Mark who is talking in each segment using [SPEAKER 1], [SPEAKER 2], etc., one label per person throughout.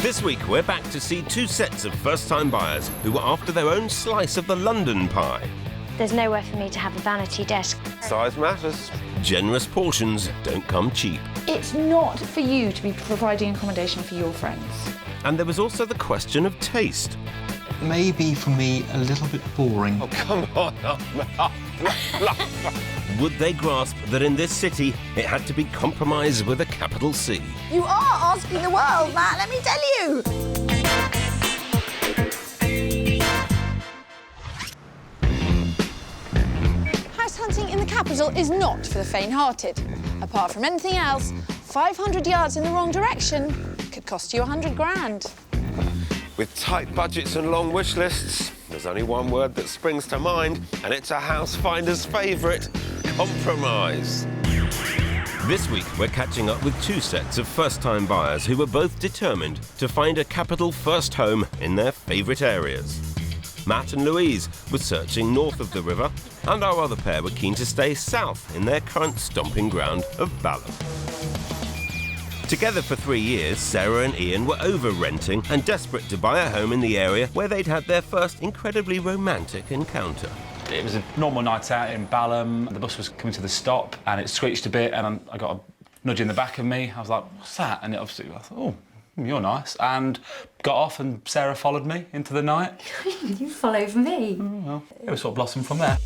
[SPEAKER 1] This week, we're back to see two sets of first-time buyers who were after their own slice of the London pie.
[SPEAKER 2] There's nowhere for me to have a vanity desk.
[SPEAKER 3] Size matters.
[SPEAKER 1] Generous portions don't come cheap.
[SPEAKER 4] It's not for you to be providing accommodation for your friends.
[SPEAKER 1] And there was also the question of taste.
[SPEAKER 5] Maybe, for me, a little bit boring.
[SPEAKER 3] Oh, come on.
[SPEAKER 1] Would they grasp that in this city, it had to be compromise with a capital C?
[SPEAKER 6] You are asking the world, Matt, let me tell you. House hunting in the capital is not for the faint-hearted. Apart from anything else, 500 yards in the wrong direction could cost you 100 grand.
[SPEAKER 3] With tight budgets and long wish lists, there's only one word that springs to mind, and it's a house finder's favourite: compromise.
[SPEAKER 1] This week, we're catching up with two sets of first-time buyers who were both determined to find a capital first home in their favourite areas. Matt and Louise were searching north of the river, and our other pair were keen to stay south in their current stomping ground of Balham. Together for 3 years, Sarah and Ian were over-renting and desperate to buy a home in the area where they'd had their first incredibly romantic encounter.
[SPEAKER 7] It was a normal night out in Balham. The bus was coming to the stop and it screeched a bit and I got a nudge in the back of me. I was like, what's that? And I thought, oh, you're nice. And got off and Sarah followed me into the night.
[SPEAKER 2] You followed me.
[SPEAKER 7] Oh, well, it was sort of blossomed from there.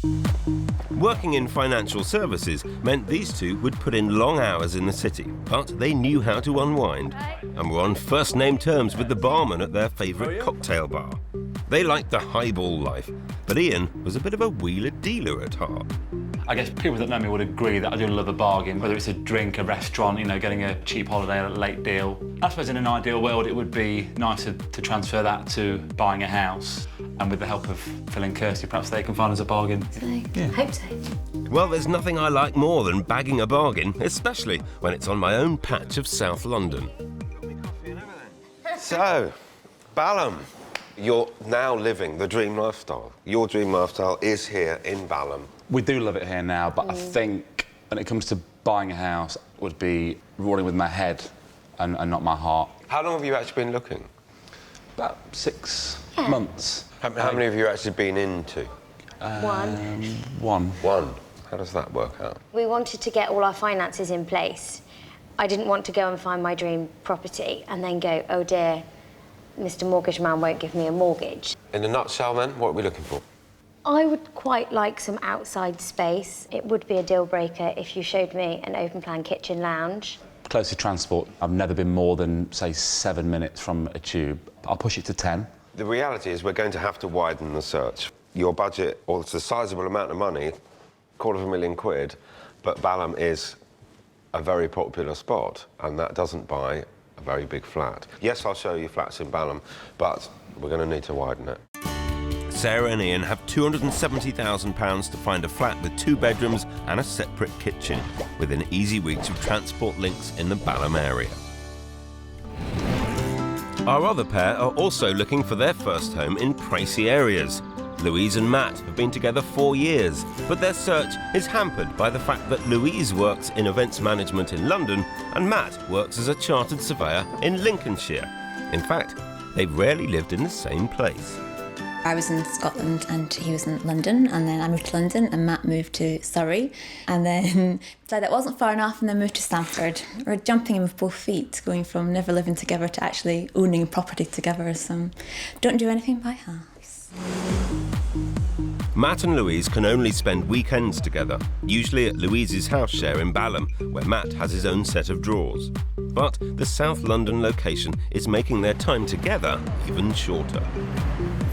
[SPEAKER 1] Working in financial services meant these two would put in long hours in the city, but they knew how to unwind and were on first-name terms with the barman at their favourite cocktail bar. They liked the highball life, but Ian was a bit of a wheeler-dealer at heart.
[SPEAKER 7] I guess people that know me would agree that I do love a bargain, whether it's a drink, a restaurant, you know, getting a cheap holiday at a late deal. I suppose in an ideal world it would be nicer to transfer that to buying a house, and with the help of Phil and Kirsty, perhaps they can find us a bargain.
[SPEAKER 2] I hope so.
[SPEAKER 1] Well, there's nothing I like more than bagging a bargain, especially when it's on my own patch of South London.
[SPEAKER 3] So, Balham, you're now living the dream lifestyle. Your dream lifestyle is here in Balham.
[SPEAKER 7] We do love it here now, but I think when it comes to buying a house, it would be rolling with my head and not my heart.
[SPEAKER 3] How long have you actually been looking?
[SPEAKER 7] About 6 months.
[SPEAKER 3] How many have you actually been into?
[SPEAKER 7] One.
[SPEAKER 3] One. How does that work out?
[SPEAKER 2] We wanted to get all our finances in place. I didn't want to go and find my dream property and then go, oh dear, Mr. Mortgage Man won't give me a mortgage.
[SPEAKER 3] In a nutshell, then, what are we looking for?
[SPEAKER 2] I would quite like some outside space. It would be a deal breaker if you showed me an open plan kitchen lounge.
[SPEAKER 7] Close to transport. I've never been more than, say, 7 minutes from a tube. I'll push it to 10.
[SPEAKER 3] The reality is we're going to have to widen the search. Your budget, or it's a sizable amount of money, £250,000, but Balham is a very popular spot, and that doesn't buy a very big flat. Yes, I'll show you flats in Balham, but we're going to need to widen it.
[SPEAKER 1] Sarah and Ian have £270,000 to find a flat with 2 bedrooms and a separate kitchen, within easy reach of transport links in the Balham area. Our other pair are also looking for their first home in pricey areas. Louise and Matt have been together 4 years, but their search is hampered by the fact that Louise works in events management in London and Matt works as a chartered surveyor in Lincolnshire. In fact, they've rarely lived in the same place.
[SPEAKER 8] I was in Scotland and he was in London, and then I moved to London and Matt moved to Surrey, and then decided that wasn't far enough and then moved to Stamford. We're jumping in with both feet, going from never living together to actually owning a property together, so don't do anything by house.
[SPEAKER 1] Matt and Louise can only spend weekends together, usually at Louise's house share in Balham, where Matt has his own set of drawers. But the South London location is making their time together even shorter.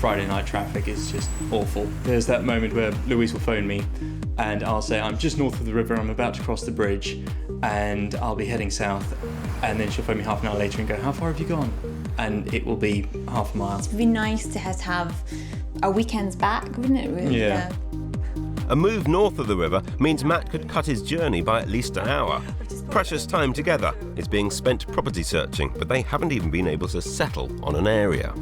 [SPEAKER 9] Friday night traffic is just awful. There's that moment where Louise will phone me and I'll say, I'm just north of the river, I'm about to cross the bridge, and I'll be heading south. And then she'll phone me half an hour later and go, how far have you gone? And it will be half a mile.
[SPEAKER 8] It'd be nice to have our weekends back, wouldn't it?
[SPEAKER 9] Yeah.
[SPEAKER 1] A move north of the river means Matt could cut his journey by at least an hour. Precious time together is being spent property searching, but they haven't even been able to settle on an area.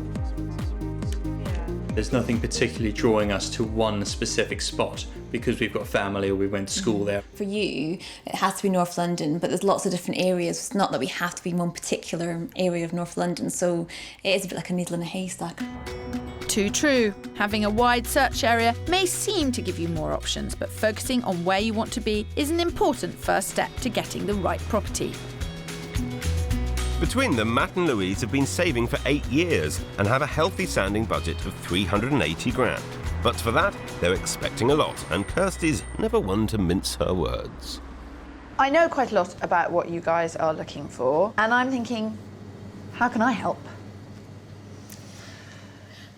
[SPEAKER 9] There's nothing particularly drawing us to one specific spot. because we've got family or we went to school there.
[SPEAKER 8] For you, it has to be North London, but there's lots of different areas. It's not that we have to be in one particular area of North London, so it is a bit like a needle in a haystack.
[SPEAKER 6] Too true. Having a wide search area may seem to give you more options, but focusing on where you want to be is an important first step to getting the right property.
[SPEAKER 1] Between them, Matt and Louise have been saving for 8 years and have a healthy sounding budget of 380 grand. But for that, they're expecting a lot, and Kirsty's never one to mince her words.
[SPEAKER 6] I know quite a lot about what you guys are looking for, and I'm thinking, how can I help?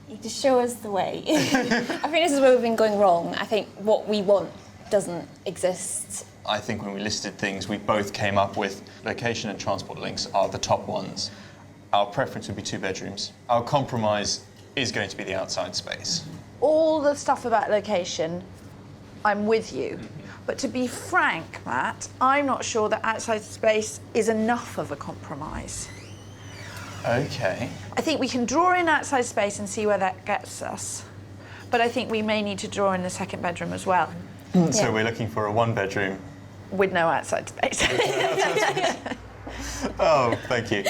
[SPEAKER 8] You just show us the way. I think this is where we've been going wrong. I think what we want doesn't exist.
[SPEAKER 9] I think when we listed things, we both came up with location and transport links are the top ones. Our preference would be 2 bedrooms. Our compromise is going to be the outside space.
[SPEAKER 6] All the stuff about location, I'm with you. But to be frank, Matt, I'm not sure that outside space is enough of a compromise.
[SPEAKER 9] Okay.
[SPEAKER 6] I think we can draw in outside space and see where that gets us. But I think we may need to draw in the 2nd bedroom as well.
[SPEAKER 9] So we're looking for a 1-bedroom.
[SPEAKER 6] With no outside space.
[SPEAKER 9] Oh, thank you.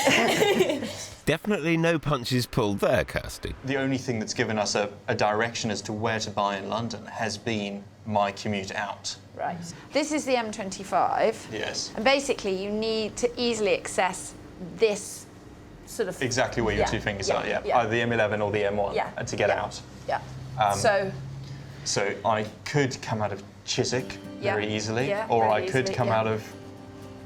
[SPEAKER 1] Definitely no punches pulled there, Kirsty.
[SPEAKER 9] The only thing that's given us a direction as to where to buy in London has been my commute out.
[SPEAKER 6] Right. This is the M25.
[SPEAKER 9] Yes.
[SPEAKER 6] And basically you need to easily access this sort of...
[SPEAKER 9] Exactly where your 2 fingers are, yeah. Either the M11 or the M1 and to get out.
[SPEAKER 6] Yeah.
[SPEAKER 9] So I could come out of Chiswick very easily, or
[SPEAKER 6] very
[SPEAKER 9] I could
[SPEAKER 6] easily,
[SPEAKER 9] come out of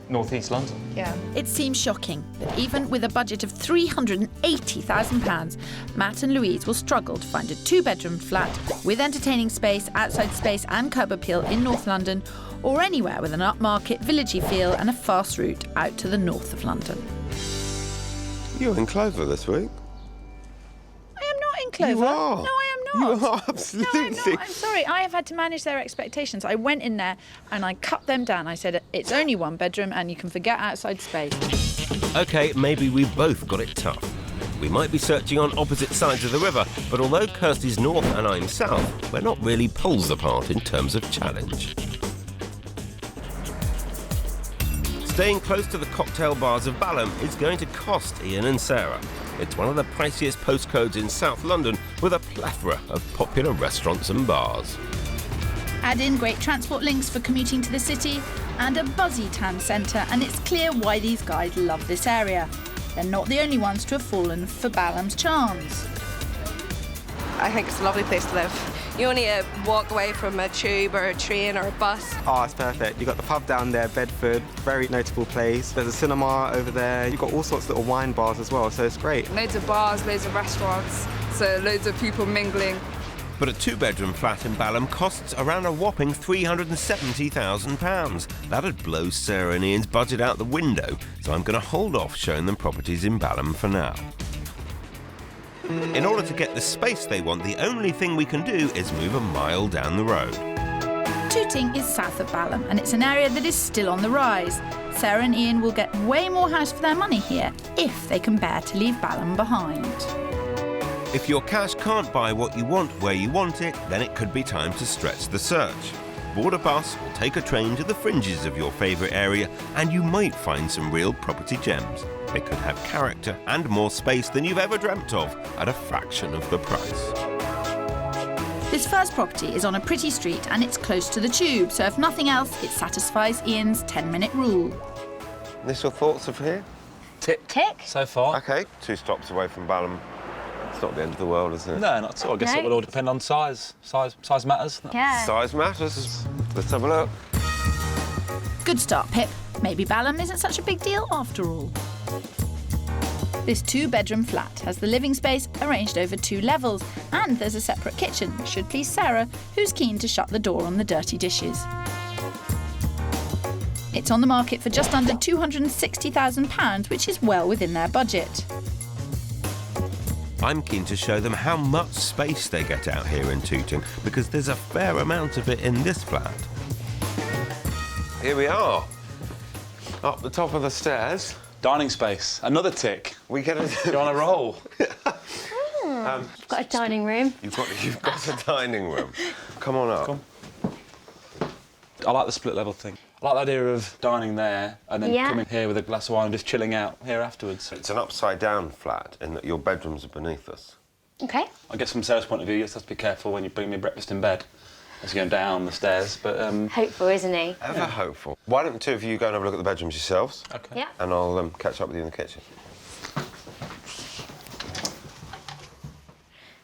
[SPEAKER 9] North East London.
[SPEAKER 6] Yeah. It seems shocking that even with a budget of £380,000, Matt and Louise will struggle to find a 2-bedroom flat with entertaining space, outside space and curb appeal in North London, or anywhere with an upmarket, villagey feel and a fast route out to the north of London.
[SPEAKER 3] You're in Clover this week.
[SPEAKER 6] I am not in Clover.
[SPEAKER 3] You are.
[SPEAKER 6] No, I am not.
[SPEAKER 3] You are, absolutely.
[SPEAKER 6] No, I'm not. I'm sorry. I have had to manage their expectations. I went in there and I cut them down. I said, it's only 1 bedroom and you can forget outside space.
[SPEAKER 1] OK, maybe we've both got it tough. We might be searching on opposite sides of the river, but although Kirsty's north and I'm south, we're not really poles apart in terms of challenge. Staying close to the cocktail bars of Balham is going to cost Ian and Sarah. It's one of the priciest postcodes in South London with a plethora of popular restaurants and bars.
[SPEAKER 6] Add in great transport links for commuting to the city and a buzzy town centre, and it's clear why these guys love this area. They're not the only ones to have fallen for Balham's charms.
[SPEAKER 10] I think it's a lovely place to live. You only walk away from a tube or a train or a bus.
[SPEAKER 11] Oh, it's perfect. You've got the pub down there, Bedford, very notable place. There's a cinema over there. You've got all sorts of little wine bars as well, so it's great.
[SPEAKER 10] Loads of bars, loads of restaurants, so loads of people mingling.
[SPEAKER 1] But a 2-bedroom flat in Balham costs around a whopping £370,000. That'd blow Sarah and Ian's budget out the window, so I'm going to hold off showing them properties in Balham for now. In order to get the space they want, the only thing we can do is move a mile down the road.
[SPEAKER 6] Tooting is south of Balham, and it's an area that is still on the rise. Sarah and Ian will get way more house for their money here if they can bear to leave Balham behind.
[SPEAKER 1] If your cash can't buy what you want where you want it, then it could be time to stretch the search. Board a bus or take a train to the fringes of your favourite area and you might find some real property gems. They could have character and more space than you've ever dreamt of at a fraction of the price.
[SPEAKER 6] This first property is on a pretty street and it's close to the tube, so if nothing else, it satisfies Ian's 10-minute rule.
[SPEAKER 3] Initial thoughts of here?
[SPEAKER 7] Tick.
[SPEAKER 2] Tick?
[SPEAKER 7] So far.
[SPEAKER 3] OK, 2 stops away from Balham. It's not the end of the world, is it?
[SPEAKER 7] No, not at all. I guess it would all depend on size. Size matters.
[SPEAKER 2] Yeah.
[SPEAKER 3] Size matters. Let's have a look.
[SPEAKER 6] Good start, Pip. Maybe Balham isn't such a big deal after all. This 2-bedroom flat has the living space arranged over 2 levels, and there's a separate kitchen, which should please Sarah, who's keen to shut the door on the dirty dishes. It's on the market for just under £260,000, which is well within their budget.
[SPEAKER 1] I'm keen to show them how much space they get out here in Tooting, because there's a fair amount of it in this flat.
[SPEAKER 3] Here we are. Up the top of the stairs.
[SPEAKER 7] Dining space. Another tick.
[SPEAKER 3] We get a...
[SPEAKER 7] You're on a roll.
[SPEAKER 2] Got a dining room.
[SPEAKER 3] You've got a dining room. Come on up.
[SPEAKER 7] Come. I like the split level thing. I like the idea of dining there and then coming here with a glass of wine and just chilling out here afterwards.
[SPEAKER 3] It's an upside-down flat in that your bedrooms are beneath us.
[SPEAKER 2] Okay.
[SPEAKER 7] I guess from Sarah's point of view, you just have to be careful when you bring me breakfast in bed as you're going down the stairs, but...
[SPEAKER 2] Hopeful, isn't he?
[SPEAKER 3] Ever hopeful. Why don't the two of you go and have a look at the bedrooms yourselves?
[SPEAKER 7] OK.
[SPEAKER 2] Yeah.
[SPEAKER 3] And I'll catch up with you in the kitchen.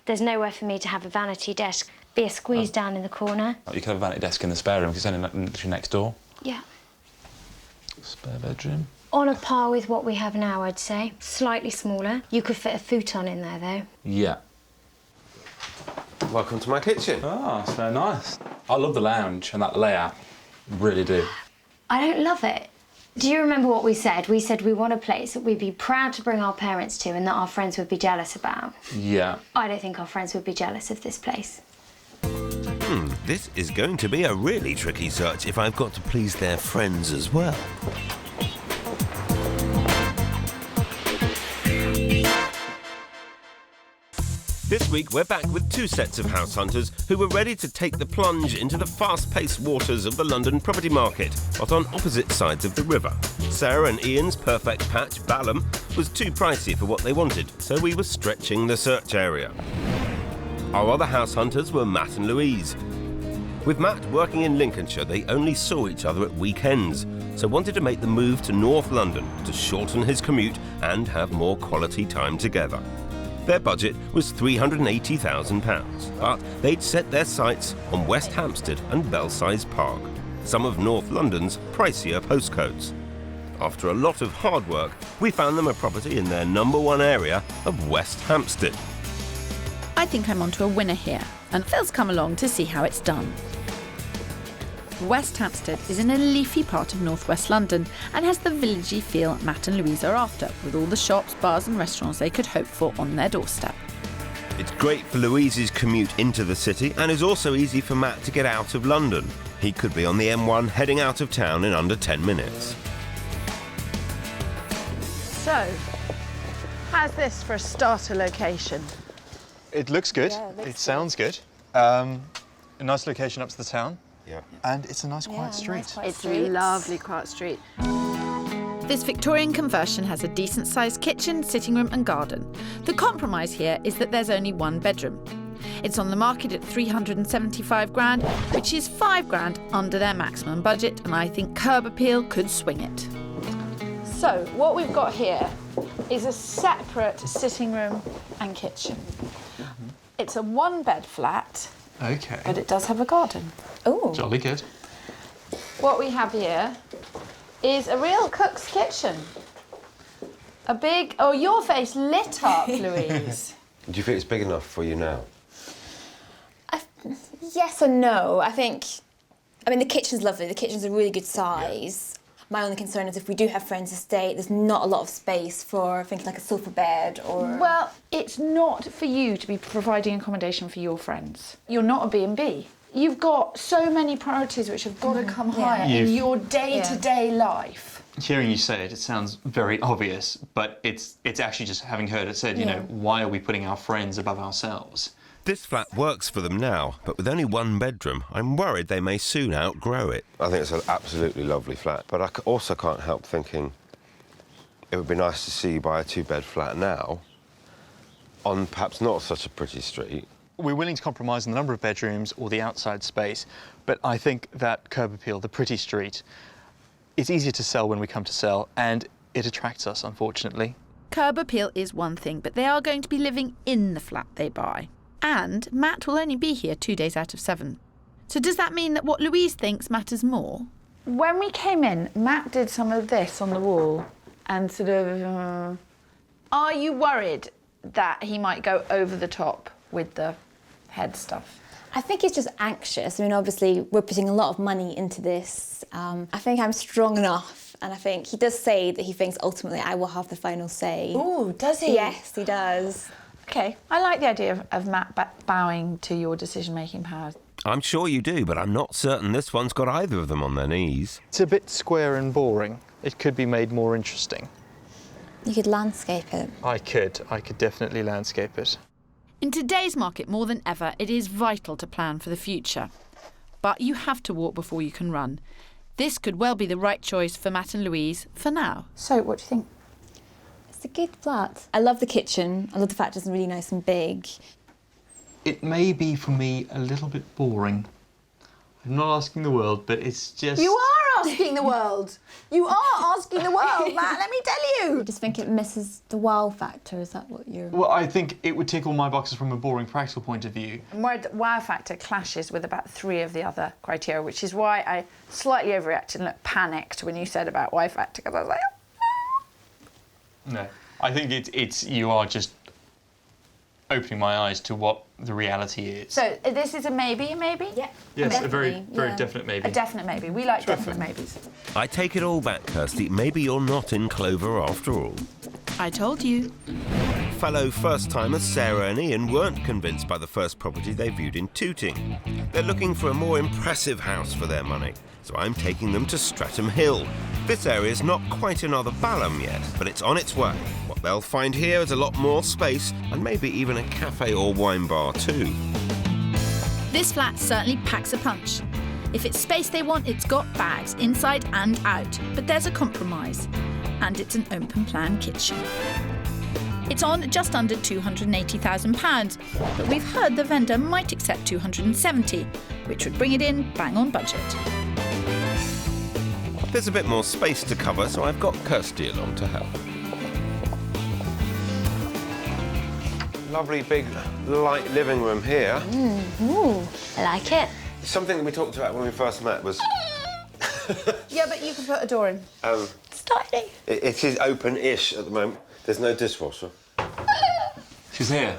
[SPEAKER 2] There's nowhere for me to have a vanity desk. Be a squeeze down in the corner.
[SPEAKER 7] You could have a vanity desk in the spare room, because it's only literally next door.
[SPEAKER 2] Yeah.
[SPEAKER 7] Spare bedroom.
[SPEAKER 2] On a par with what we have now, I'd say. Slightly smaller. You could fit a futon in there, though.
[SPEAKER 7] Yeah.
[SPEAKER 3] Welcome to my kitchen.
[SPEAKER 7] Oh, it's very nice. I love the lounge and that layout. Really do.
[SPEAKER 2] I don't love it. Do you remember what we said? We said we want a place that we'd be proud to bring our parents to and that our friends would be jealous about.
[SPEAKER 7] Yeah.
[SPEAKER 2] I don't think our friends would be jealous of this place.
[SPEAKER 1] This is going to be a really tricky search if I've got to please their friends as well. This week, we're back with two sets of house hunters who were ready to take the plunge into the fast-paced waters of the London property market, but on opposite sides of the river. Sarah and Ian's perfect patch, Balham, was too pricey for what they wanted, so we were stretching the search area. Our other house hunters were Matt and Louise. With Matt working in Lincolnshire, they only saw each other at weekends, so wanted to make the move to North London to shorten his commute and have more quality time together. Their budget was £380,000, but they'd set their sights on West Hampstead and Belsize Park, some of North London's pricier postcodes. After a lot of hard work, we found them a property in their #1 area of West Hampstead.
[SPEAKER 6] I think I'm onto a winner here, and Phil's come along to see how it's done. West Hampstead is in a leafy part of northwest London and has the villagey feel Matt and Louise are after, with all the shops, bars and restaurants they could hope for on their doorstep.
[SPEAKER 1] It's great for Louise's commute into the city and is also easy for Matt to get out of London. He could be on the M1 heading out of town in under 10 minutes.
[SPEAKER 12] So, how's this for a starter location?
[SPEAKER 9] It looks good. It sounds good. A nice location up to the town.
[SPEAKER 3] Yeah.
[SPEAKER 9] And it's a nice quiet street.
[SPEAKER 12] It's a lovely quiet street.
[SPEAKER 6] This Victorian conversion has a decent-sized kitchen, sitting room and garden. The compromise here is that there's only one bedroom. It's on the market at 375 grand, which is 5 grand under their maximum budget, and I think curb appeal could swing it.
[SPEAKER 4] So, what we've got here is a separate sitting room and kitchen. It's a one-bed flat,
[SPEAKER 5] Okay.
[SPEAKER 4] but it does have a garden.
[SPEAKER 8] Oh.
[SPEAKER 5] Jolly good.
[SPEAKER 4] What we have here is a real cook's kitchen. A big... Oh, your face lit up, Louise.
[SPEAKER 3] Do you think it's big enough for you now?
[SPEAKER 8] Yes and no. I mean, the kitchen's lovely. The kitchen's a really good size. My only concern is if we do have friends to stay, there's not a lot of space for things like a sofa bed or...
[SPEAKER 4] Well, it's not for you to be providing accommodation for your friends. You're not a B&B. You've got so many priorities which have got to come higher in your day-to-day life.
[SPEAKER 9] Hearing you say it, it sounds very obvious, but it's actually just having heard it said, you know, why are we putting our friends above ourselves?
[SPEAKER 1] This flat works for them now, but with only one bedroom, I'm worried they may soon outgrow it.
[SPEAKER 3] I think it's an absolutely lovely flat, but I also can't help thinking it would be nice to see you buy a two-bed flat now on perhaps not such a pretty street.
[SPEAKER 9] We're willing to compromise on the number of bedrooms or the outside space, but I think that curb appeal, the pretty street, it's easier to sell when we come to sell, and it attracts us, unfortunately.
[SPEAKER 6] Curb appeal is one thing, but they are going to be living in the flat they buy. And Matt will only be here 2 days out of 7. So does that mean that what Louise thinks matters more?
[SPEAKER 4] When we came in, Matt did some of this on the wall and sort of... Are you worried that he might go over the top with the head stuff?
[SPEAKER 8] I think he's just anxious. I mean, obviously, we're putting a lot of money into this. I think I'm strong enough, and I think he does say that he thinks ultimately I will have the final say.
[SPEAKER 4] Oh, does he?
[SPEAKER 8] Yes, he does.
[SPEAKER 4] OK, I like the idea of Matt bowing to your decision-making powers.
[SPEAKER 1] I'm sure you do, but I'm not certain this one's got either of them on their knees.
[SPEAKER 9] It's a bit square and boring. It could be made more interesting.
[SPEAKER 8] You could landscape it.
[SPEAKER 9] I could definitely landscape it.
[SPEAKER 6] In today's market, more than ever, it is vital to plan for the future. but you have to walk before you can run. This could well be the right choice for Matt and Louise for now.
[SPEAKER 4] So, what do you think?
[SPEAKER 8] It's a good flat. I love the kitchen. I love the fact it's really nice and big.
[SPEAKER 5] It may be, for me, a little bit boring. I'm not asking the world, but it's just...
[SPEAKER 4] You are asking the world! You are asking the world, Matt, let me tell you!
[SPEAKER 8] I just think it misses the wow factor. Is that what you're...
[SPEAKER 5] Well, I think it would tick all my boxes from a boring practical point of view.
[SPEAKER 4] Wow factor clashes with about 3 of the other criteria, which is why I slightly overreacted and looked panicked when you said about wow factor, because I was like...
[SPEAKER 5] No, I think it's you are just opening my eyes to what the reality is.
[SPEAKER 4] So this is a maybe?
[SPEAKER 8] Yeah.
[SPEAKER 5] Yes, a very definite maybe.
[SPEAKER 4] A definite maybe. We like definite maybes.
[SPEAKER 1] I take it all back, Kirsty. Maybe you're not in Clover after all.
[SPEAKER 6] I told you.
[SPEAKER 1] Fellow first-timers Sarah and Ian weren't convinced by the first property they viewed in Tooting. They're looking for a more impressive house for their money, so I'm taking them to Stratham Hill. This area's not quite another Balham yet, but it's on its way. What they'll find here is a lot more space, and maybe even a cafe or wine bar too.
[SPEAKER 6] This flat certainly packs a punch. If it's space they want, it's got bags inside and out, but there's a compromise, and it's an open-plan kitchen. It's on just under £280,000, but we've heard the vendor might accept 270, which would bring it in bang on budget.
[SPEAKER 1] There's a bit more space to cover, so I've got Kirsty along to help.
[SPEAKER 3] Lovely big light living room here.
[SPEAKER 2] Ooh, I like it.
[SPEAKER 3] Something that we talked about when we first met was...
[SPEAKER 4] Yeah, but you can put a door in.
[SPEAKER 2] It's tiny.
[SPEAKER 3] It is open-ish at the moment. There's no dishwasher.
[SPEAKER 7] She's here.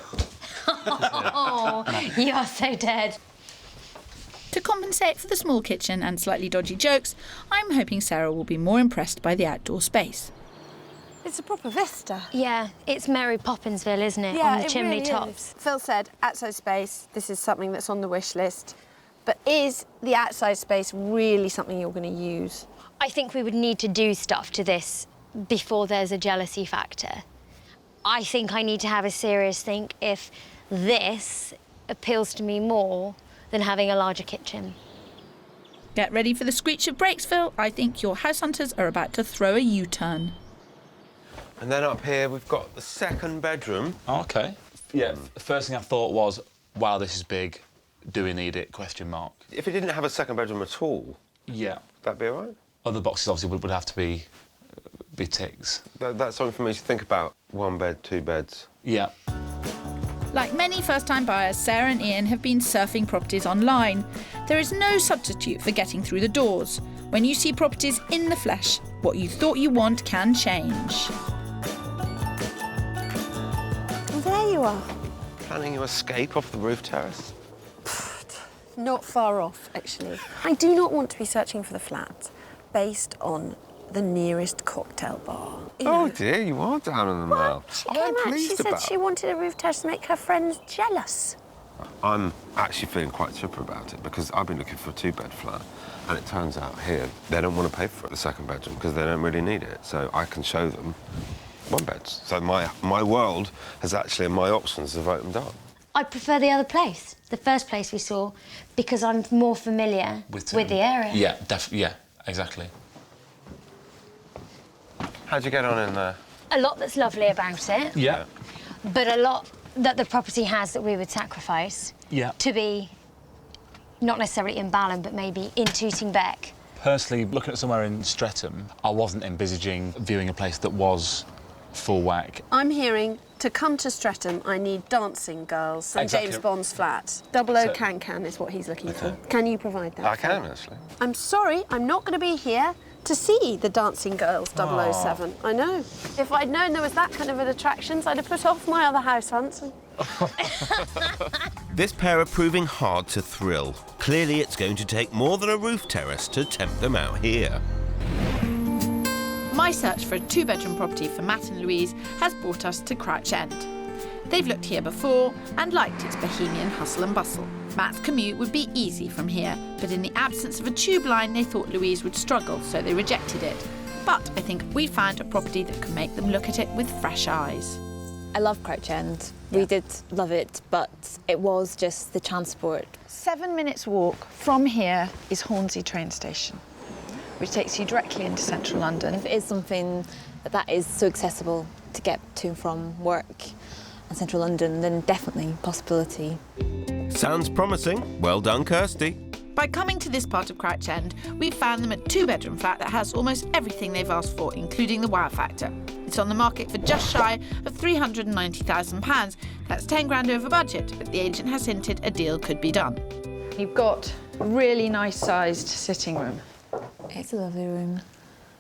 [SPEAKER 2] Oh, you are so dead.
[SPEAKER 6] To compensate for the small kitchen and slightly dodgy jokes, I'm hoping Sarah will be more impressed by the outdoor space.
[SPEAKER 12] It's a proper vista.
[SPEAKER 2] Yeah, it's Mary Poppinsville, isn't it?
[SPEAKER 12] Yeah,
[SPEAKER 2] on the
[SPEAKER 12] it
[SPEAKER 2] chimney
[SPEAKER 12] really
[SPEAKER 2] tops.
[SPEAKER 12] is. Phil said outside space, this is something that's on the wish list. But is the outside space really something you're going to use?
[SPEAKER 2] I think we would need to do stuff to this before there's a jealousy factor. I think I need to have a serious think if this appeals to me more than having a larger kitchen.
[SPEAKER 6] Get ready for the screech of brakes, Phil. I think your house hunters are about to throw a U-turn.
[SPEAKER 3] And then up here, we've got the second bedroom.
[SPEAKER 7] OK. Yeah, the first thing I thought was, wow, this is big. Do we need it? Question mark.
[SPEAKER 3] If it didn't have a second bedroom at all,
[SPEAKER 7] Yeah.
[SPEAKER 3] that'd be all right.
[SPEAKER 7] Other boxes obviously would have to be ticks.
[SPEAKER 3] That's something for me to think about. 1 bed, 2 beds.
[SPEAKER 7] Yeah.
[SPEAKER 6] Like many first-time buyers, Sarah and Ian have been surfing properties online. There is no substitute for getting through the doors. When you see properties in the flesh, what you thought you want can change.
[SPEAKER 12] Well, there you are.
[SPEAKER 3] Planning your escape off the roof terrace?
[SPEAKER 12] Not far off, actually. I do not want to be searching for the flat based on the nearest cocktail bar. You know.
[SPEAKER 3] Oh dear, you are down in the mouth.
[SPEAKER 12] She came out, she said she wanted a roof terrace to make her friends jealous.
[SPEAKER 3] I'm actually feeling quite chipper about it because I've been looking for a 2-bed flat, and it turns out here they don't want to pay for the second bedroom because they don't really need it. So I can show them 1 beds. So my world has actually, and my options have opened up.
[SPEAKER 2] I prefer the other place, the first place we saw, because I'm more familiar with the area.
[SPEAKER 7] Yeah, yeah, exactly.
[SPEAKER 3] How'd you get on in there?
[SPEAKER 2] A lot that's lovely about it,
[SPEAKER 7] Yeah.
[SPEAKER 2] but a lot that the property has that we would sacrifice
[SPEAKER 7] Yeah.
[SPEAKER 2] to be not necessarily in Balham, but maybe in Tooting Beck.
[SPEAKER 7] Personally, looking at somewhere in Stratham, I wasn't envisaging viewing a place that was full whack.
[SPEAKER 12] I'm hearing to come to Stratham, I need dancing girls and
[SPEAKER 7] Exactly.
[SPEAKER 12] James Bond's flat. 00 Can is what he's looking for. Can you provide that?
[SPEAKER 3] I can, actually.
[SPEAKER 12] I'm sorry, I'm not going to be here to see the Dancing Girls 007. I know. If I'd known there was that kind of an attractions, I'd have put off my other house hunts.
[SPEAKER 1] This pair are proving hard to thrill. Clearly, it's going to take more than a roof terrace to tempt them out here.
[SPEAKER 6] My search for a 2-bedroom property for Matt and Louise has brought us to Crouch End. They've looked here before and liked its bohemian hustle and bustle. Matt's commute would be easy from here, but in the absence of a tube line, they thought Louise would struggle, so they rejected it. But I think we found a property that could make them look at it with fresh eyes.
[SPEAKER 8] I love Crouch End. We did love it, but it was just the transport.
[SPEAKER 4] 7 minutes walk from here is Hornsey train station, which takes you directly into central London.
[SPEAKER 8] If it is something that is so accessible to get to and from work in central London, then definitely possibility.
[SPEAKER 1] Sounds promising. Well done, Kirsty.
[SPEAKER 6] By coming to this part of Crouch End, we've found them a 2-bedroom flat that has almost everything they've asked for, including the wow factor. It's on the market for just shy of £390,000. That's 10 grand over budget, but the agent has hinted a deal could be done.
[SPEAKER 4] You've got a really nice sized sitting room.
[SPEAKER 8] It's a lovely room.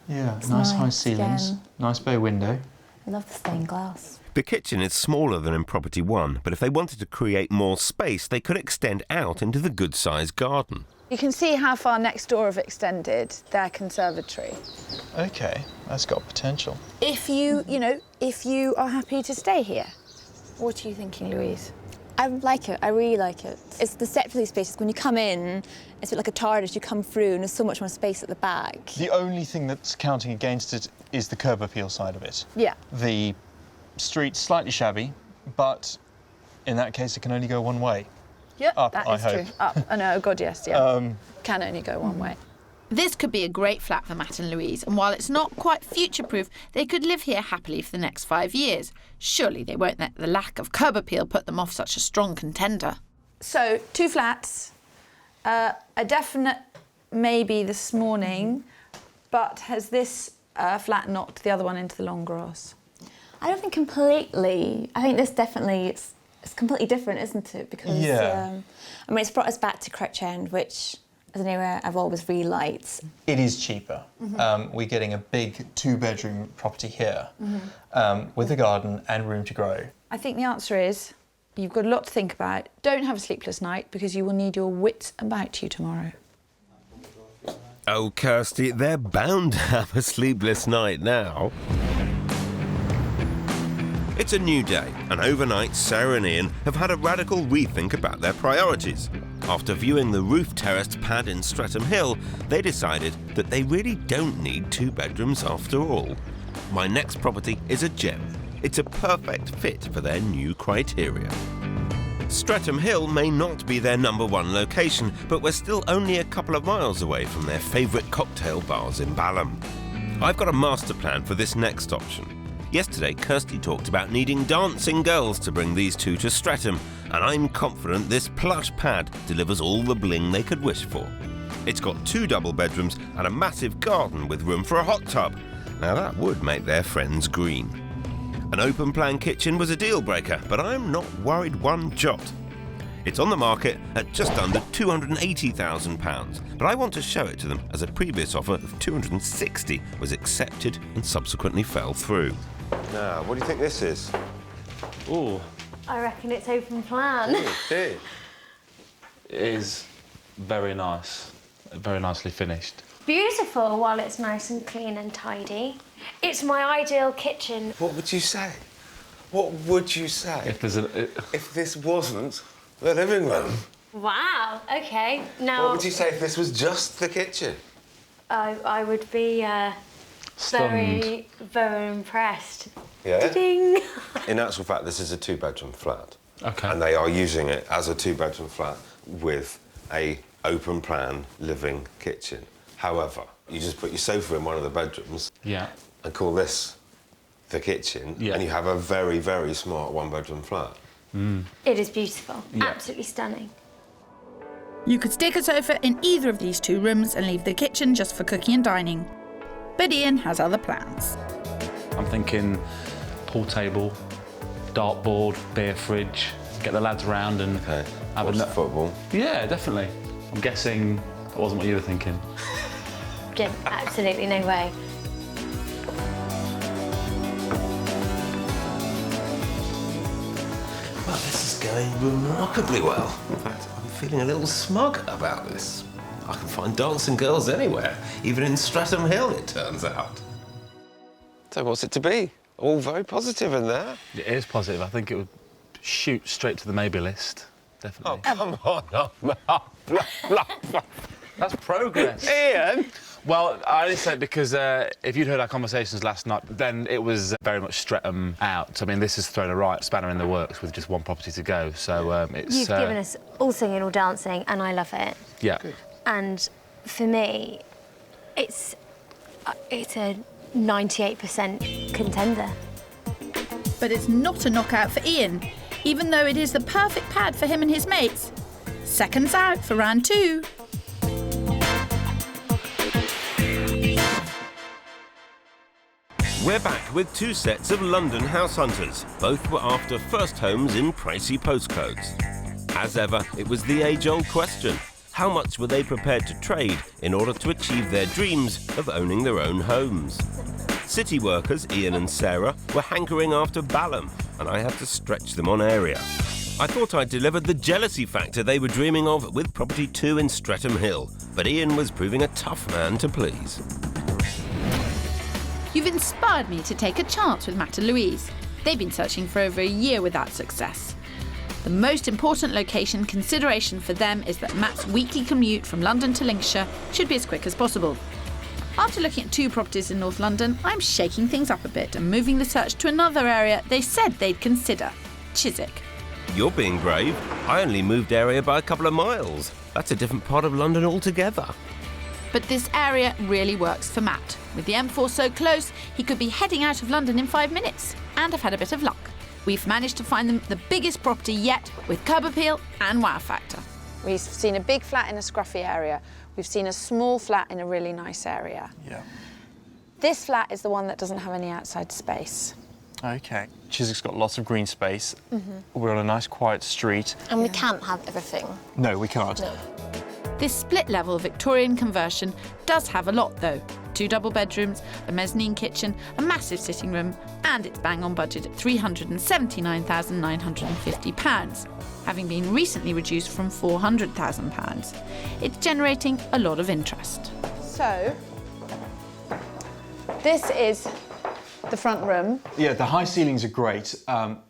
[SPEAKER 5] Yeah,
[SPEAKER 8] It's
[SPEAKER 5] nice high
[SPEAKER 8] nice,
[SPEAKER 5] ceilings,
[SPEAKER 8] again.
[SPEAKER 5] nice bay window.
[SPEAKER 8] I love the stained glass.
[SPEAKER 1] The kitchen is smaller than in Property 1, but if they wanted to create more space, they could extend out into the good-sized garden.
[SPEAKER 4] You can see how far next door have extended their conservatory.
[SPEAKER 5] Okay, that's got potential.
[SPEAKER 4] If you are happy to stay here. What are you thinking, Louise?
[SPEAKER 8] I like it. I really like it. It's the separately spaces. When you come in, it's a bit like a TARDIS. You come through and there's so much more space at the back.
[SPEAKER 5] The only thing that's counting against it is the curb appeal side of it.
[SPEAKER 4] Yeah.
[SPEAKER 5] The street's slightly shabby, but in that case it can only go one way.
[SPEAKER 4] Yeah,
[SPEAKER 5] Up,
[SPEAKER 4] that
[SPEAKER 5] I
[SPEAKER 4] is
[SPEAKER 5] hope.
[SPEAKER 4] true. Up. Oh, no, God, yes, yeah. Can only go one way.
[SPEAKER 6] This could be a great flat for Matt and Louise, and while it's not quite future-proof, they could live here happily for the next 5 years. Surely they won't let the lack of curb appeal put them off such a strong contender.
[SPEAKER 4] So, 2 flats, a definite maybe this morning, but has this flat knocked the other one into the long grass?
[SPEAKER 8] I don't think completely. I think this definitely, it's completely different, isn't it? Because, I mean, it's brought us back to Crouch End, which is an area I've always really liked.
[SPEAKER 5] It is cheaper. We're getting a big 2-bedroom property here with a garden and room to grow.
[SPEAKER 4] I think the answer is you've got a lot to think about. Don't have a sleepless night because you will need your wits about you tomorrow.
[SPEAKER 1] Oh, Kirsty, they're bound to have a sleepless night now. It's a new day, and overnight Sarah and Ian have had a radical rethink about their priorities. After viewing the roof-terraced pad in Stratham Hill, they decided that they really don't need 2 bedrooms after all. My next property is a gem. It's a perfect fit for their new criteria. Stratham Hill may not be their #1 location, but we're still only a couple of miles away from their favourite cocktail bars in Balham. I've got a master plan for this next option. Yesterday, Kirsty talked about needing dancing girls to bring these two to Stratham, and I'm confident this plush pad delivers all the bling they could wish for. It's got 2 double bedrooms and a massive garden with room for a hot tub. Now that would make their friends green. An open plan kitchen was a deal breaker, but I'm not worried one jot. It's on the market at just under £280,000, but I want to show it to them as a previous offer of £260 was accepted and subsequently fell through.
[SPEAKER 3] Now, what do you think this is?
[SPEAKER 7] Ooh,
[SPEAKER 2] I reckon it's open plan.
[SPEAKER 3] It
[SPEAKER 7] it is very nice. Very nicely finished.
[SPEAKER 2] Beautiful while it's nice and clean and tidy. It's my ideal kitchen.
[SPEAKER 3] What would you say? What would you say
[SPEAKER 7] If there's a...
[SPEAKER 3] if this wasn't the living room?
[SPEAKER 2] Wow, OK. Now,
[SPEAKER 3] What would you say if this was just the kitchen?
[SPEAKER 2] I would be very, very impressed.
[SPEAKER 3] Yeah?
[SPEAKER 2] Ding!
[SPEAKER 3] In actual fact, this is a 2-bedroom flat.
[SPEAKER 7] Okay.
[SPEAKER 3] And they are using it as a 2-bedroom flat with a open plan living kitchen. However, you just put your sofa in one of the bedrooms
[SPEAKER 7] Yeah.
[SPEAKER 3] and call this the kitchen,
[SPEAKER 7] Yeah.
[SPEAKER 3] and you have a very, very smart 1-bedroom flat.
[SPEAKER 2] It is beautiful.
[SPEAKER 7] Yeah.
[SPEAKER 2] Absolutely stunning.
[SPEAKER 6] You could stick a sofa in either of these 2 rooms and leave the kitchen just for cooking and dining. But Ian has other plans.
[SPEAKER 7] I'm thinking pool table, dartboard, beer fridge, get the lads around and
[SPEAKER 3] Okay.
[SPEAKER 7] have
[SPEAKER 3] Watch
[SPEAKER 7] a...
[SPEAKER 3] the football.
[SPEAKER 7] Yeah, definitely. I'm guessing that wasn't what you were thinking.
[SPEAKER 2] Absolutely no way.
[SPEAKER 1] Well, this is going remarkably well. In fact, I'm feeling a little smug about this. I can find dancing girls anywhere, even in Stratham Hill, it turns out.
[SPEAKER 3] So what's it to be? All very positive in there.
[SPEAKER 7] It is positive. I think it would shoot straight to the maybe list. Definitely.
[SPEAKER 3] Oh, come on.
[SPEAKER 7] That's progress.
[SPEAKER 3] Ian!
[SPEAKER 7] Well, I only say it because if you'd heard our conversations last night, then it was very much Stratham out. I mean, this has thrown a right spanner in the works with just one property to go. So it's...
[SPEAKER 2] You've given us all singing, all dancing, and I love it.
[SPEAKER 7] Yeah.
[SPEAKER 2] And for me, it's a 98% contender.
[SPEAKER 6] But it's not a knockout for Ian, even though it is the perfect pad for him and his mates. Seconds out for round 2.
[SPEAKER 1] We're back with 2 sets of London house hunters. Both were after first homes in pricey postcodes. As ever, it was the age-old question. How much were they prepared to trade in order to achieve their dreams of owning their own homes? City workers Ian and Sarah were hankering after Balham, and I had to stretch them on area. I thought I'd delivered the jealousy factor they were dreaming of with property 2 in Stratham Hill, but Ian was proving a tough man to please.
[SPEAKER 6] You've inspired me to take a chance with Matt and Louise. They've been searching for over a year without success. The most important location consideration for them is that Matt's weekly commute from London to Lincolnshire should be as quick as possible. After looking at 2 properties in North London, I'm shaking things up a bit and moving the search to another area they said they'd consider, Chiswick.
[SPEAKER 1] You're being brave. I only moved area by a couple of miles. That's a different part of London altogether.
[SPEAKER 6] But this area really works for Matt. With the M4 so close, he could be heading out of London in 5 minutes. And I've had a bit of luck. We've managed to find them the biggest property yet, with curb appeal and wow factor.
[SPEAKER 4] We've seen a big flat in a scruffy area. We've seen a small flat in a really nice area.
[SPEAKER 9] Yeah.
[SPEAKER 4] This flat is the one that doesn't have any outside space.
[SPEAKER 9] OK. Chiswick's got lots of green space. We're on a nice, quiet street.
[SPEAKER 2] And we can't have everything.
[SPEAKER 9] No, we can't.
[SPEAKER 2] No.
[SPEAKER 6] This split-level Victorian conversion does have a lot, though. 2 double bedrooms, a mezzanine kitchen, a massive sitting room, and it's bang on budget at £379,950, having been recently reduced from £400,000. It's generating a lot of interest.
[SPEAKER 4] So, this is the front room.
[SPEAKER 9] Yeah, the high ceilings are great.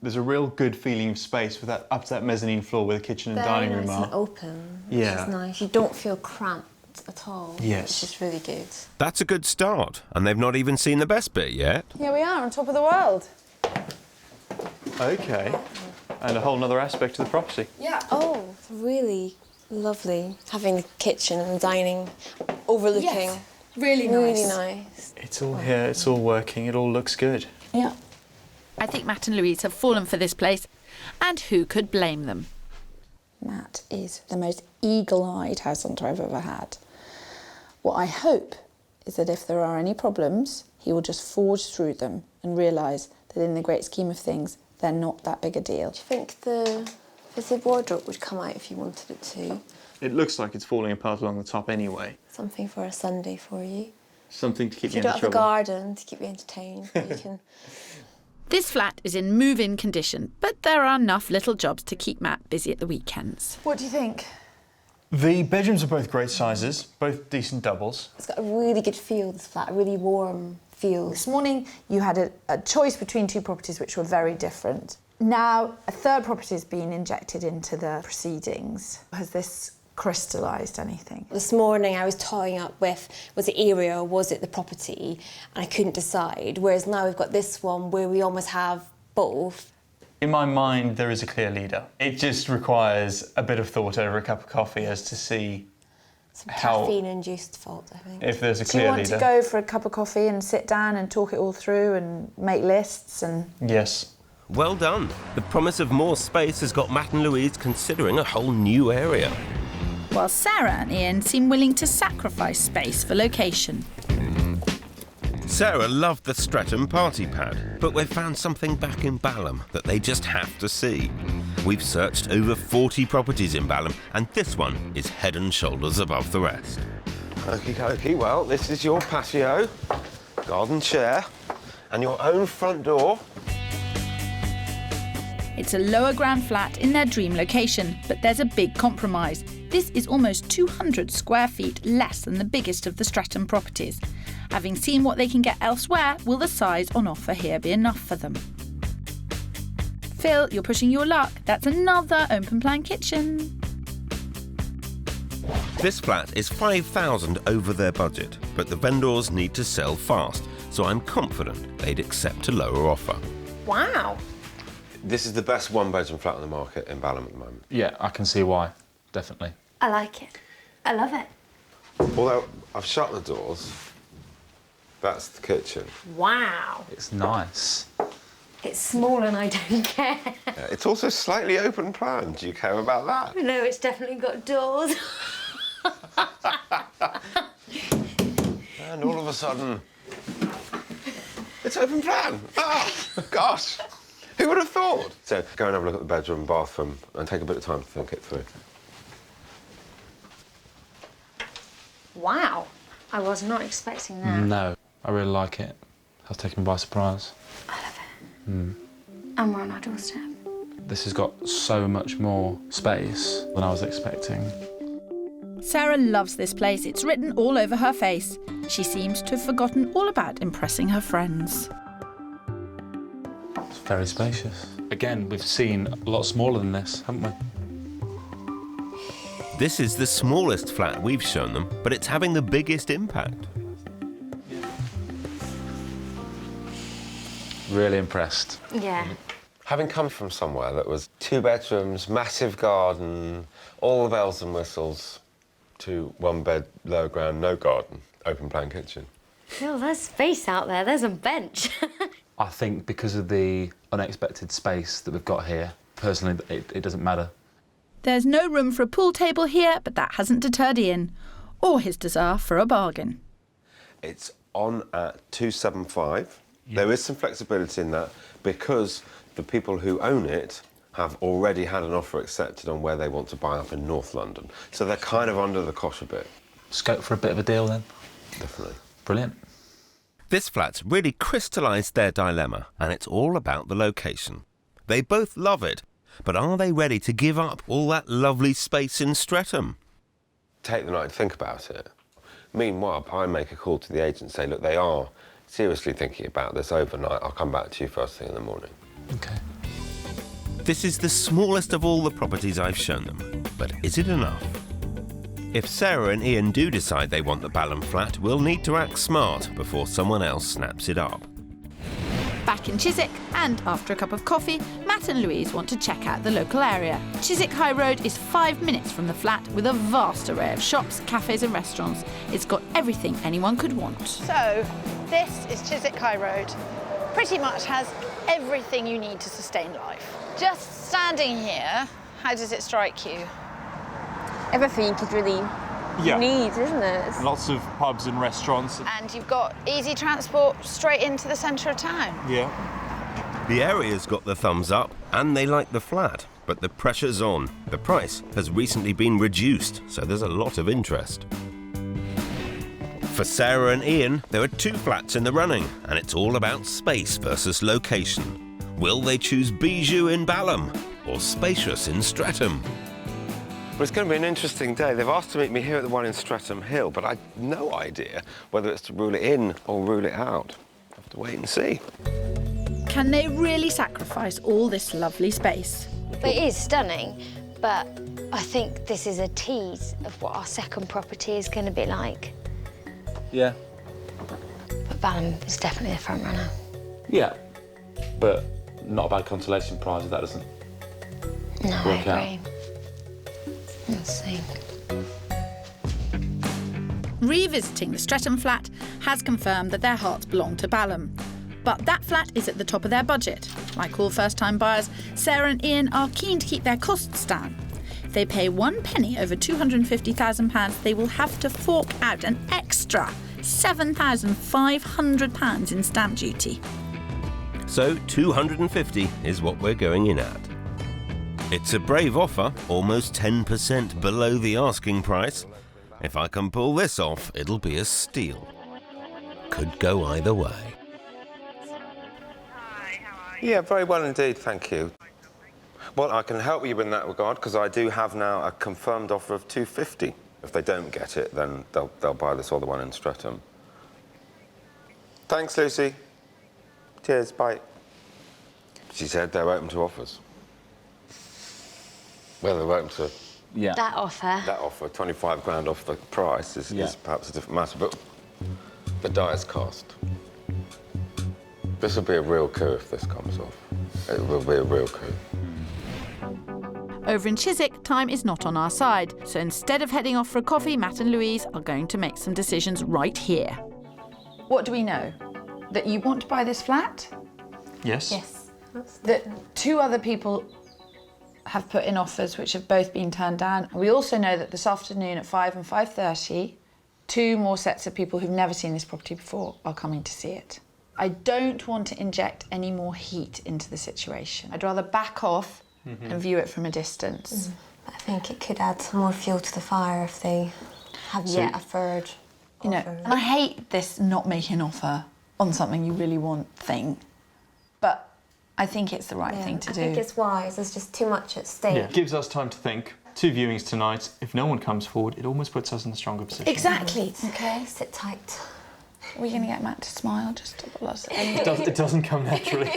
[SPEAKER 9] There's a real good feeling of space with that up to that mezzanine floor where the kitchen and dining room are.
[SPEAKER 2] Very nice and open, which
[SPEAKER 9] Yeah.
[SPEAKER 2] is nice. You don't feel cramped at all.
[SPEAKER 9] Yes.
[SPEAKER 2] Which is really good.
[SPEAKER 1] That's a good start, and they've not even seen the best bit yet.
[SPEAKER 4] Here we are, on top of the world.
[SPEAKER 9] OK. And a whole other aspect to the property.
[SPEAKER 2] Yeah. Oh, it's really lovely having the kitchen and the dining overlooking.
[SPEAKER 4] Yes. Really nice.
[SPEAKER 2] Really nice.
[SPEAKER 9] It's all here, it's all working, it all looks good.
[SPEAKER 4] Yeah.
[SPEAKER 6] I think Matt and Louise have fallen for this place, and who could blame them?
[SPEAKER 4] Matt is the most eagle-eyed house hunter I've ever had. What I hope is that if there are any problems, he will just forge through them and realise that in the great scheme of things, they're not that big a deal.
[SPEAKER 2] Do you think the fitted wardrobe would come out if you wanted it to?
[SPEAKER 9] It looks like it's falling apart along the top anyway.
[SPEAKER 2] Something for a Sunday for you.
[SPEAKER 9] Something to keep
[SPEAKER 2] If
[SPEAKER 9] you
[SPEAKER 2] you
[SPEAKER 9] out
[SPEAKER 2] don't
[SPEAKER 9] of
[SPEAKER 2] have a
[SPEAKER 9] trouble.
[SPEAKER 2] garden to keep you entertained, you can...
[SPEAKER 6] This flat is in move-in condition, but there are enough little jobs to keep Matt busy at the weekends.
[SPEAKER 4] What do you think?
[SPEAKER 9] The bedrooms are both great sizes, both decent doubles.
[SPEAKER 2] It's got a really good feel, this flat, a really warm feel.
[SPEAKER 4] This morning you had a choice between 2 properties which were very different. Now a third property has been injected into the proceedings. Has this crystallised anything?
[SPEAKER 2] This morning I was toying up with, was it area or was it the property? And I couldn't decide, whereas now we've got this one where we almost have both.
[SPEAKER 9] In my mind, there is a clear leader. It just requires a bit of thought over a cup of coffee as to see
[SPEAKER 2] Some
[SPEAKER 9] how...
[SPEAKER 2] caffeine-induced fault, I think.
[SPEAKER 9] If there's a
[SPEAKER 4] Do you
[SPEAKER 9] clear
[SPEAKER 4] want
[SPEAKER 9] leader.
[SPEAKER 4] to go for a cup of coffee and sit down and talk it all through and make lists and...
[SPEAKER 9] Yes.
[SPEAKER 1] Well done. The promise of more space has got Matt and Louise considering a whole new area.
[SPEAKER 6] While Sarah and Ian seem willing to sacrifice space for location.
[SPEAKER 1] Sarah loved the Stratham party pad, but we've found something back in Balham that they just have to see. We've searched over 40 properties in Balham, and this one is head and shoulders above the rest.
[SPEAKER 3] Okie dokie, well, this is your patio, garden chair, and your own front door.
[SPEAKER 6] It's a lower ground flat in their dream location, but there's a big compromise. This is almost 200 square feet less than the biggest of the Stratham properties. Having seen what they can get elsewhere, will the size on offer here be enough for them? Phil, you're pushing your luck. That's another open plan kitchen.
[SPEAKER 1] This flat is $5,000 over their budget, but the vendors need to sell fast, so I'm confident they'd accept a lower offer.
[SPEAKER 2] Wow.
[SPEAKER 3] This is the best one-bedroom flat on the market in Balham at the moment.
[SPEAKER 7] Yeah, I can see why, definitely.
[SPEAKER 2] I like it. I love it.
[SPEAKER 3] Although I've shut the doors, that's the kitchen.
[SPEAKER 2] Wow.
[SPEAKER 7] It's nice.
[SPEAKER 2] It's small and I don't care.
[SPEAKER 3] It's also slightly open plan. Do you care about that?
[SPEAKER 2] No, it's definitely got doors.
[SPEAKER 3] And all of a sudden, it's open plan. Oh, gosh. Who would have thought? So go and have a look at the bedroom, bathroom, and take a bit of time to think it through.
[SPEAKER 2] Wow. I was not expecting that.
[SPEAKER 7] No, I really like it. I was taken by surprise.
[SPEAKER 2] I love it. And we're on our doorstep.
[SPEAKER 7] This has got so much more space than I was expecting.
[SPEAKER 6] Sarah loves this place. It's written all over her face. She seems to have forgotten all about impressing her friends.
[SPEAKER 7] It's very spacious. Again, we've seen a lot smaller than this, haven't we?
[SPEAKER 1] This is the smallest flat we've shown them, but it's having the biggest impact.
[SPEAKER 7] Really impressed.
[SPEAKER 2] Yeah.
[SPEAKER 3] Having come from somewhere that was 2 bedrooms, massive garden, all the bells and whistles, to 1 bed, low ground, no garden, open plan kitchen.
[SPEAKER 2] Phil, there's space out there. There's a bench.
[SPEAKER 7] I think because of the unexpected space that we've got here, personally, it doesn't matter.
[SPEAKER 6] There's no room for a pool table here, but that hasn't deterred Ian, or his desire for a bargain.
[SPEAKER 3] It's on at 275. There is some flexibility in that because the people who own it have already had an offer accepted on where they want to buy up in North London. So they're kind of under the cosh a bit.
[SPEAKER 7] Scope for a bit of a deal then?
[SPEAKER 3] Definitely.
[SPEAKER 7] Brilliant.
[SPEAKER 1] This flat's really crystallised their dilemma, and it's all about the location. They both love it, but are they ready to give up all that lovely space in Stratham?
[SPEAKER 3] Take the night to think about it. Meanwhile, I make a call to the agent and say, look, they are seriously thinking about this overnight. I'll come back to you first thing in the morning.
[SPEAKER 7] Okay.
[SPEAKER 1] This is the smallest of all the properties I've shown them, but is it enough? If Sarah and Ian do decide they want the Balham flat, we'll need to act smart before someone else snaps it up.
[SPEAKER 6] Back in Chiswick, and after a cup of coffee, Matt and Louise want to check out the local area. Chiswick High Road is 5 minutes from the flat with a vast array of shops, cafes and restaurants. It's got everything anyone could want.
[SPEAKER 4] So, this is Chiswick High Road. Pretty much has everything you need to sustain life. Just standing here, how does it strike you?
[SPEAKER 13] Everything you could really need, isn't it?
[SPEAKER 9] Lots of pubs and restaurants.
[SPEAKER 4] And you've got easy transport straight into the centre of town.
[SPEAKER 9] Yeah.
[SPEAKER 1] The area's got the thumbs up, and they like the flat, but the pressure's on. The price has recently been reduced, so there's a lot of interest. For Sarah and Ian, there are 2 flats in the running, and it's all about space versus location. Will they choose bijou in Balham or spacious in Stratham?
[SPEAKER 3] Well, it's going to be an interesting day. They've asked to meet me here at the one in Stratham Hill, but I've no idea whether it's to rule it in or rule it out. I'll have to wait and see.
[SPEAKER 6] Can they really sacrifice all this lovely space?
[SPEAKER 2] It is stunning, but I think this is a tease of what our second property is going to be like.
[SPEAKER 7] Yeah.
[SPEAKER 2] But Balham is definitely the front runner.
[SPEAKER 7] Yeah. But not a bad consolation prize if that doesn't
[SPEAKER 2] No,
[SPEAKER 7] work
[SPEAKER 2] I
[SPEAKER 7] out.
[SPEAKER 2] agree. Let's see.
[SPEAKER 6] Revisiting the Stratham flat has confirmed that their hearts belong to Balham. But that flat is at the top of their budget. Like all first-time buyers, Sarah and Ian are keen to keep their costs down. If they pay 1 penny over £250,000, they will have to fork out an extra £7,500 in stamp duty.
[SPEAKER 1] So 250 is what we're going in at. It's a brave offer, almost 10% below the asking price. If I can pull this off, it'll be a steal. Could go either way.
[SPEAKER 3] Yeah, very well indeed, thank you. Well, I can help you in that regard because I do have now a confirmed offer of 250. If they don't get it, then they'll buy this other one in Stratham. Thanks, Lucy. Cheers, bye. She said they're open to offers. Well, they're open to
[SPEAKER 7] Yeah.
[SPEAKER 2] That offer.
[SPEAKER 3] That offer, 25 grand off the price, is perhaps a different matter, but the dyer's cost. This will be a real coup if this comes off. It will be a real coup.
[SPEAKER 6] Over in Chiswick, time is not on our side. So instead of heading off for a coffee, Matt and Louise are going to make some decisions right here.
[SPEAKER 4] What do we know? That you want to buy this flat?
[SPEAKER 5] Yes.
[SPEAKER 13] Yes.
[SPEAKER 4] That 2 other people have put in offers which have both been turned down. We also know that this afternoon at 5 and 5:30, 2 more sets of people who've never seen this property before are coming to see it. I don't want to inject any more heat into the situation. I'd rather back off and view it from a distance.
[SPEAKER 8] I think it could add some more fuel to the fire if they have yet a third
[SPEAKER 4] You know,
[SPEAKER 8] offer.
[SPEAKER 4] and I hate this not making an offer on something you really want thing, but I think it's the right thing to do.
[SPEAKER 8] I think it's wise. There's just too much at stake.
[SPEAKER 5] Yeah. Gives us time to think. 2 viewings tonight. If no one comes forward, it almost puts us in a stronger position.
[SPEAKER 4] Exactly.
[SPEAKER 8] Okay, sit tight.
[SPEAKER 4] Are we going to get Matt to smile just to us?
[SPEAKER 5] It doesn't come naturally.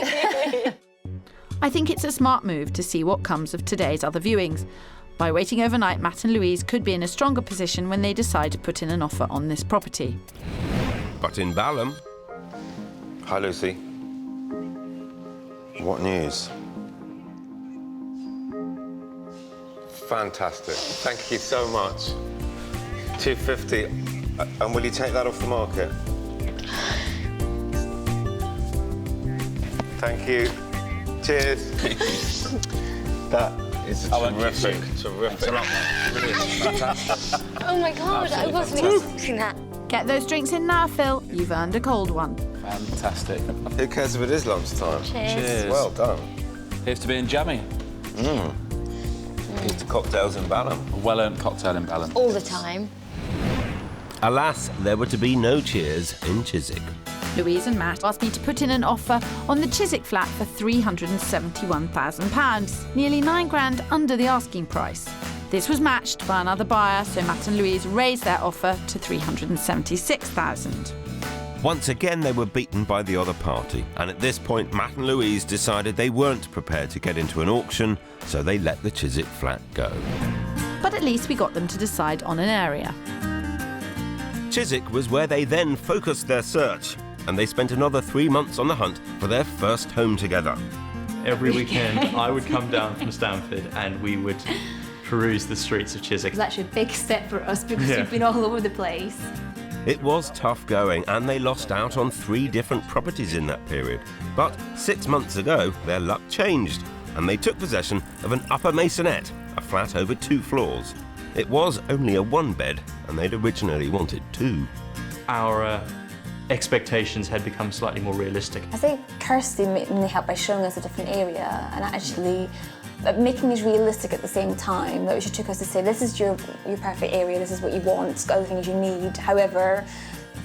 [SPEAKER 6] I think it's a smart move to see what comes of today's other viewings. By waiting overnight, Matt and Louise could be in a stronger position when they decide to put in an offer on this property.
[SPEAKER 1] But in Balham,
[SPEAKER 3] Hi, Lucy. What news? Fantastic. Thank you so much. 250. And will you take that off the market? Thank you. Cheers. That is terrific.
[SPEAKER 2] Oh my God, I wasn't expecting that.
[SPEAKER 6] Get those drinks in now, Phil. You've earned a cold one.
[SPEAKER 7] Fantastic.
[SPEAKER 3] Who cares if it is lunchtime?
[SPEAKER 2] Cheers.
[SPEAKER 3] Well done.
[SPEAKER 7] Here's to being jammy.
[SPEAKER 3] Here's to cocktails in Balham.
[SPEAKER 7] A well-earned cocktail in Balham.
[SPEAKER 2] All the time.
[SPEAKER 1] alas, there were to be no cheers in Chiswick.
[SPEAKER 6] Louise and Matt asked me to put in an offer on the Chiswick flat for £371,000, nearly £9,000 under the asking price. This was matched by another buyer, so Matt and Louise raised their offer to £376,000.
[SPEAKER 1] Once again, they were beaten by the other party, and at this point, Matt and Louise decided they weren't prepared to get into an auction, so they let the Chiswick flat go.
[SPEAKER 6] But at least we got them to decide on an area.
[SPEAKER 1] Chiswick was where they then focused their search, and they spent another 3 months on the hunt for their first home together.
[SPEAKER 9] Every weekend, I would come down from Stamford and we would peruse the streets of Chiswick.
[SPEAKER 8] It was actually a big step for us because we've been all over the place.
[SPEAKER 1] It was tough going, and they lost out on 3 different properties in that period. But 6 months ago, their luck changed, and they took possession of an upper masonette, a flat over 2 floors. It was only a 1-bed, and they'd originally wanted 2.
[SPEAKER 9] Our expectations had become slightly more realistic.
[SPEAKER 8] I think Kirsty mainly helped by showing us a different area and actually making these realistic at the same time. That she took us to say, this is your perfect area, this is what you want, it's got everything you need. However,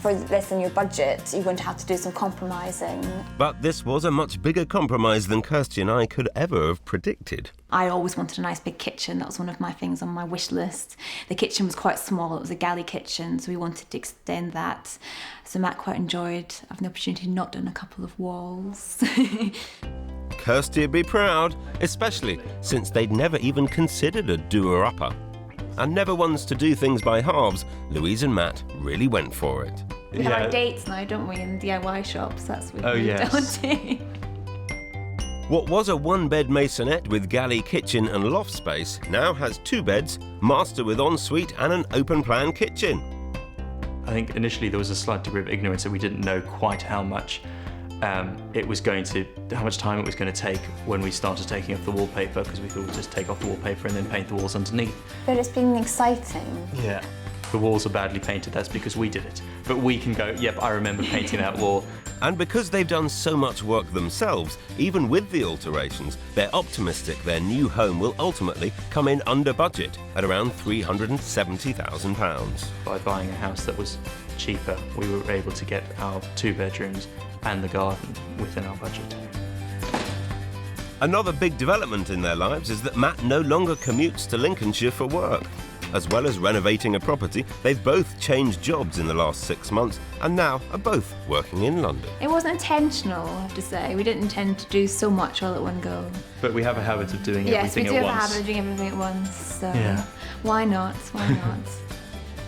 [SPEAKER 8] for less than your budget, you're going to have to do some compromising.
[SPEAKER 1] But this was a much bigger compromise than Kirsty and I could ever have predicted.
[SPEAKER 8] I always wanted a nice big kitchen. That was one of my things on my wish list. The kitchen was quite small. It was a galley kitchen, so we wanted to extend that. So Matt quite enjoyed having the opportunity to knock down a couple of walls.
[SPEAKER 1] Kirsty would be proud, especially since they'd never even considered a doer-upper. And never ones to do things by halves, Louise and Matt really went for it.
[SPEAKER 8] We have our dates now, don't we, in DIY shops? That's what we've done too.
[SPEAKER 1] What was a 1-bed masonette with galley kitchen and loft space now has 2 beds, master with ensuite and an open-plan kitchen.
[SPEAKER 9] I think initially there was a slight degree of ignorance that we didn't know quite how much how much time it was going to take when we started taking off the wallpaper, because we thought we'd just take off the wallpaper and then paint the walls underneath.
[SPEAKER 8] But it's been exciting.
[SPEAKER 9] Yeah. The walls are badly painted, that's because we did it. But we can go, yep, I remember painting that wall.
[SPEAKER 1] And because they've done so much work themselves, even with the alterations, they're optimistic their new home will ultimately come in under budget at around £370,000.
[SPEAKER 9] By buying a house that was cheaper, we were able to get our 2 bedrooms and the garden within our budget.
[SPEAKER 1] Another big development in their lives is that Matt no longer commutes to Lincolnshire for work. As well as renovating a property, they've both changed jobs in the last 6 months and now are both working in London.
[SPEAKER 6] It wasn't intentional, I have to say. We didn't intend to do so much all at one go.
[SPEAKER 9] But we have a habit of doing
[SPEAKER 6] Yes, we
[SPEAKER 9] everything
[SPEAKER 6] do
[SPEAKER 9] at
[SPEAKER 6] have a
[SPEAKER 9] once.
[SPEAKER 6] habit of doing everything at once, so
[SPEAKER 9] Yeah.
[SPEAKER 6] why not? Why not?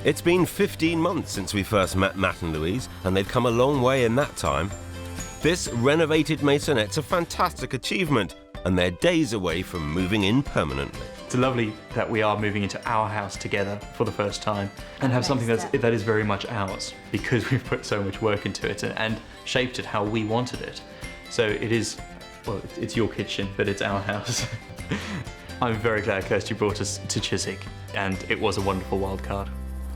[SPEAKER 1] It's been 15 months since we first met Matt and Louise, and they've come a long way in that time. This renovated maisonette's a fantastic achievement, and they're days away from moving in permanently.
[SPEAKER 9] It's lovely that we are moving into our house together for the first time and have something that is very much ours because we've put so much work into it and shaped it how we wanted it. So it is, well, it's your kitchen, but it's our house. I'm very glad Kirsty brought us to Chiswick, and it was a wonderful wild card.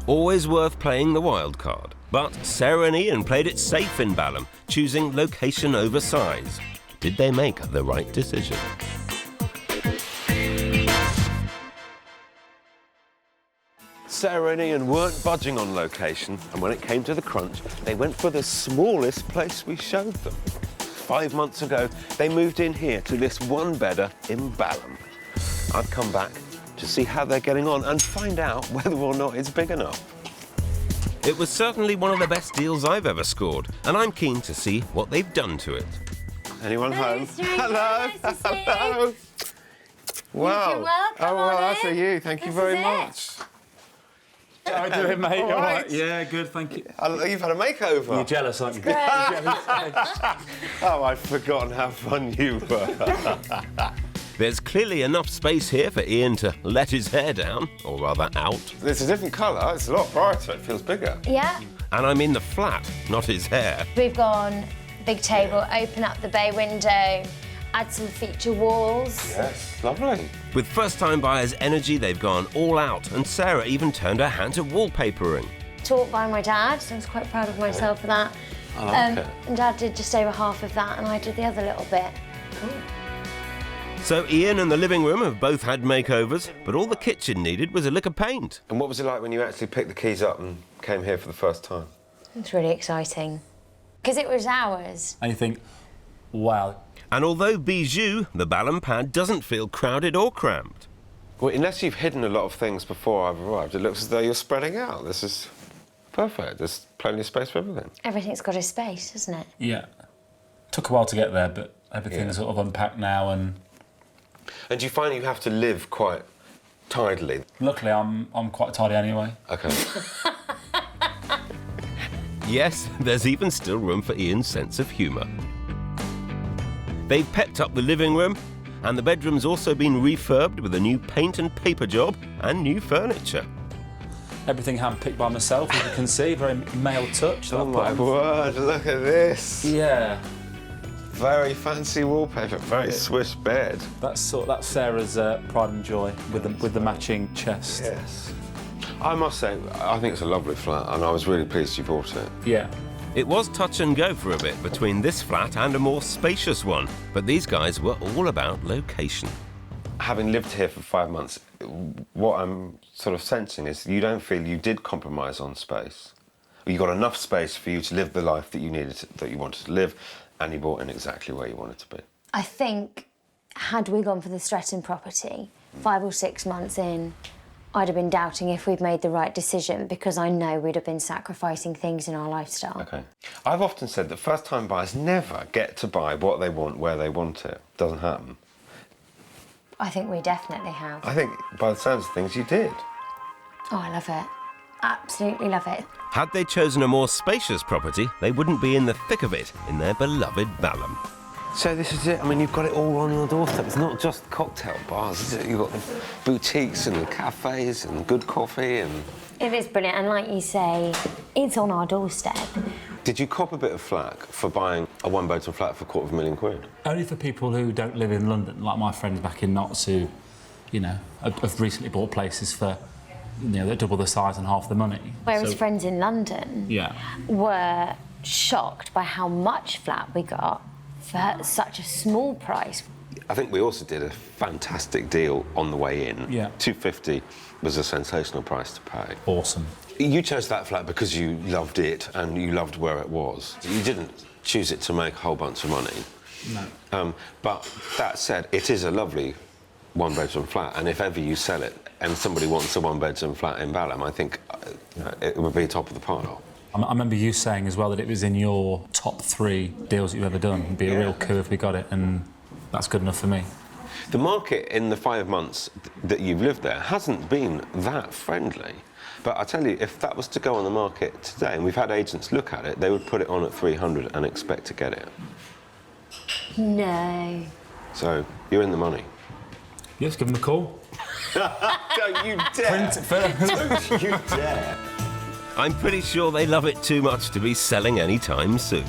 [SPEAKER 1] Always worth playing the wild card. But Sarah and Ian played it safe in Balham, choosing location over size. Did they make the right decision?
[SPEAKER 3] Sarah and Ian weren't budging on location, and when it came to the crunch, they went for the smallest place we showed them. 5 months ago, they moved in here to this one-bedder in Balham. I've come back to see how they're getting on and find out whether or not it's big enough.
[SPEAKER 1] It was certainly one of the best deals I've ever scored, and I'm keen to see what they've done to it.
[SPEAKER 3] Anyone home?
[SPEAKER 2] Hello.
[SPEAKER 3] Hello. Wow.
[SPEAKER 2] welcome
[SPEAKER 3] Oh, well,
[SPEAKER 2] on
[SPEAKER 3] that's for
[SPEAKER 2] in.
[SPEAKER 3] you. Thank you
[SPEAKER 2] This
[SPEAKER 3] very
[SPEAKER 2] is it.
[SPEAKER 3] much.
[SPEAKER 7] How are you doing, mate?
[SPEAKER 3] All right.
[SPEAKER 7] Yeah, good, thank you.
[SPEAKER 3] You've had a makeover.
[SPEAKER 7] You're jealous, aren't you?
[SPEAKER 3] Oh, I'd forgotten how fun you were.
[SPEAKER 1] There's clearly enough space here for Ian to let his hair down, or rather out.
[SPEAKER 3] It's a different colour. It's a lot brighter. It feels bigger.
[SPEAKER 2] Yeah.
[SPEAKER 1] And I mean the flat, not his hair.
[SPEAKER 2] We've gone big table, open up the bay window, add some feature walls.
[SPEAKER 3] Yes, lovely.
[SPEAKER 1] With first-time buyers' energy, they've gone all out, and Sarah even turned her hand to wallpapering.
[SPEAKER 2] Taught by my dad, so I was quite proud of myself for that.
[SPEAKER 3] I like it.
[SPEAKER 2] And Dad did just over half of that, and I did the other little bit.
[SPEAKER 1] So Ian and the living room have both had makeovers, but all the kitchen needed was a lick of paint.
[SPEAKER 3] And what was it like when you actually picked the keys up and came here for the first time?
[SPEAKER 2] It's really exciting. Because it was ours.
[SPEAKER 7] And you think, wow.
[SPEAKER 1] And although bijou, the Balham pad doesn't feel crowded or cramped.
[SPEAKER 3] Well, unless you've hidden a lot of things before I've arrived, it looks as though you're spreading out. This is perfect. There's plenty of space for everything.
[SPEAKER 2] Everything's got a space, doesn't it?
[SPEAKER 7] Yeah. Took a while to get there, but everything's sort of unpacked now, and
[SPEAKER 3] do you find you have to live quite tidily?
[SPEAKER 7] luckily I'm quite tidy anyway.
[SPEAKER 3] OK.
[SPEAKER 1] Yes, there's even still room for Ian's sense of humour. They've pepped up the living room, and the bedroom's also been refurbed with a new paint and paper job and new furniture.
[SPEAKER 7] Everything hand-picked by myself, as you can see, very male touch.
[SPEAKER 3] Oh my word, look at this.
[SPEAKER 7] Yeah.
[SPEAKER 3] Very fancy wallpaper, very Swiss bed.
[SPEAKER 7] That's Sarah's pride and joy with the matching chest.
[SPEAKER 3] Yes. I must say, I think it's a lovely flat, and I was really pleased you bought it.
[SPEAKER 7] Yeah.
[SPEAKER 1] It was touch and go for a bit between this flat and a more spacious one, but these guys were all about location.
[SPEAKER 3] Having lived here for 5 months, what I'm sort of sensing is you don't feel you did compromise on space. You got enough space for you to live the life that you wanted to live, and you bought in exactly where you wanted to be.
[SPEAKER 2] I think, had we gone for the Stratham property, 5 or 6 months in, I'd have been doubting if we'd made the right decision because I know we'd have been sacrificing things in our lifestyle.
[SPEAKER 3] OK. I've often said that first-time buyers never get to buy what they want where they want it. Doesn't happen.
[SPEAKER 2] I think we definitely have.
[SPEAKER 3] I think, by the sounds of things, you did.
[SPEAKER 2] Oh, I love it. Absolutely love it.
[SPEAKER 1] Had they chosen a more spacious property, they wouldn't be in the thick of it in their beloved Balham.
[SPEAKER 3] So this is it. I mean, you've got it all on your doorstep. It's not just cocktail bars, is it? You've got the boutiques and the cafes and good coffee and...
[SPEAKER 2] It is brilliant, and like you say, it's on our doorstep.
[SPEAKER 3] Did you cop a bit of flack for buying a one-bedroom flat for £250,000?
[SPEAKER 7] Only for people who don't live in London, like my friends back in Notts who, you know, have recently bought places for, you know, they're double the size and half the money.
[SPEAKER 2] Whereas friends in London were shocked by how much flat we got for such a small price.
[SPEAKER 3] I think we also did a fantastic deal on the way in.
[SPEAKER 7] Yeah.
[SPEAKER 3] £250 was a sensational price to pay.
[SPEAKER 7] Awesome.
[SPEAKER 3] You chose that flat because you loved it and you loved where it was. You didn't choose it to make a whole bunch of money.
[SPEAKER 7] No.
[SPEAKER 3] But that said, it is a lovely one-bedroom flat, and if ever you sell it and somebody wants a one-bedroom flat in Balham, I think it would be top of the pile.
[SPEAKER 7] I remember you saying as well that it was in your top 3 deals that you've ever done. It'd be a real coup if we got it, and that's good enough for me.
[SPEAKER 3] The market in the 5 months that you've lived there hasn't been that friendly. But I tell you, if that was to go on the market today, and we've had agents look at it, they would put it on at 300 and expect to get it.
[SPEAKER 2] No.
[SPEAKER 3] So, you're in the money.
[SPEAKER 7] Yes, give them a call.
[SPEAKER 3] Don't you dare! Don't you dare!
[SPEAKER 1] I'm pretty sure they love it too much to be selling anytime soon.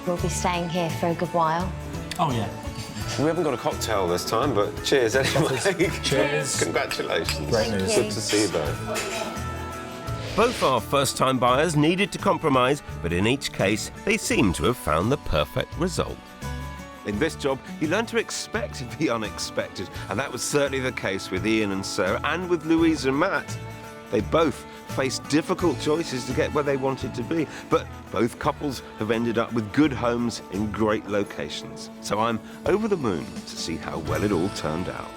[SPEAKER 2] We'll be staying here for a good while.
[SPEAKER 7] Oh, yeah.
[SPEAKER 3] We haven't got a cocktail this time, but cheers anyway.
[SPEAKER 7] Cheers.
[SPEAKER 3] Congratulations.
[SPEAKER 7] Great news.
[SPEAKER 3] Good to see you both.
[SPEAKER 1] Both our first-time buyers needed to compromise, but in each case, they seem to have found the perfect result. In this job, you learn to expect the unexpected, and that was certainly the case with Ian and Sarah, and with Louise and Matt. They both faced difficult choices to get where they wanted to be, but both couples have ended up with good homes in great locations. So I'm over the moon to see how well it all turned out.